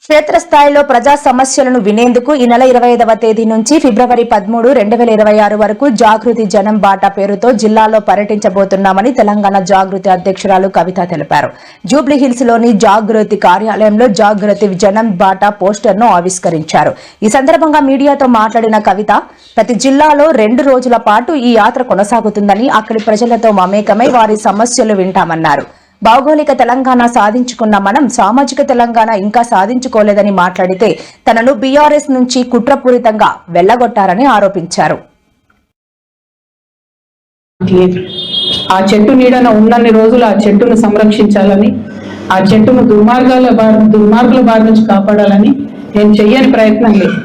క్షేత్రస్థాయిలో ప్రజా సమస్యలను వినేందుకు ఈ నెల 25వ తేదీ నుంచి ఫిబ్రవరి 13, 2026 వరకు జాగృతి జనం బాట పేరుతో జిల్లాలో పర్యటించబోతున్నామని తెలంగాణ జాగృతి అధ్యక్షురాలు కవిత తెలిపారు. జూబ్లీహిల్స్ లోని జాగృతి కార్యాలయంలో జాగృతి జనం బాట పోస్టర్ను ఆవిష్కరించారు. ఈ సందర్భంగా మీడియాతో మాట్లాడిన కవిత, ప్రతి జిల్లాలో 2 రోజుల పాటు ఈ యాత్ర కొనసాగుతుందని, అక్కడి ప్రజలతో మమేకమై వారి సమస్యలు వింటామన్నారు. భౌగోళిక తెలంగాణ సాధించుకున్న మనం సామాజిక తెలంగాణ ఇంకా సాధించుకోలేదని మాట్లాడితే తనను బీఆర్ఎస్ నుంచి కుట్రపూరితంగా వెళ్లగొట్టారని ఆరోపించారు. ఆ చెట్టు నీడన ఉన్నన్ని రోజులు ఆ చెట్టును సంరక్షించాలని, ఆ చెట్టును దుర్మార్గుల బారి నుంచి కాపాడాలని నేను చెయ్యని ప్రయత్నం లేదు.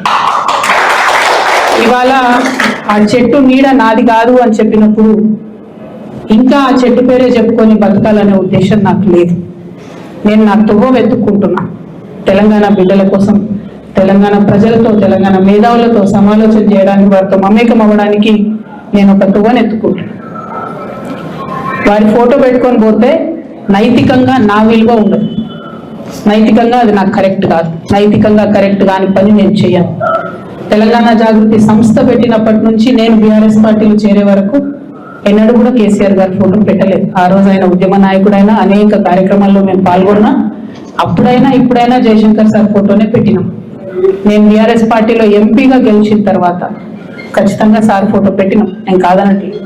ఇవాళ ఆ చెట్టు నీడ నాది కాదు అని చెప్పినప్పుడు ఇంకా ఆ చెట్టు పేరే చెప్పుకొని బతకాలనే ఉద్దేశం నాకు లేదు. నేను నా తువ్వ వెతుక్కుంటున్నా. తెలంగాణ బిడ్డల కోసం, తెలంగాణ ప్రజలతో, తెలంగాణ మేధావులతో సమాలోచన చేయడానికి, వారితో మమేకం అవ్వడానికి నేను ఒక తువ్వను ఎత్తుకుంటున్నా. వారి ఫోటో పెట్టుకొని పోతే నైతికంగా నా విలువ ఉండదు. నైతికంగా అది నాకు కరెక్ట్ కాదు. నైతికంగా కరెక్ట్ కాని పని నేను చేయను. తెలంగాణ జాగృతి సంస్థ పెట్టినప్పటి నుంచి నేను బీఆర్ఎస్ పార్టీలో చేరే వరకు ఎన్నడూ కూడా కేసీఆర్ గారి ఫోటో పెట్టలేదు. ఆ రోజు ఆయన ఉద్యమ నాయకుడైనా అనేక కార్యక్రమాల్లో మేము పాల్గొన్నా. అప్పుడైనా ఇప్పుడైనా జయశంకర్ సార్ ఫోటోనే పెట్టినాం. నేను బీఆర్ఎస్ పార్టీలో ఎంపీగా గెలిచిన తర్వాత ఖచ్చితంగా సార్ ఫోటో పెట్టినాం, నేను కాదనట్లేదు.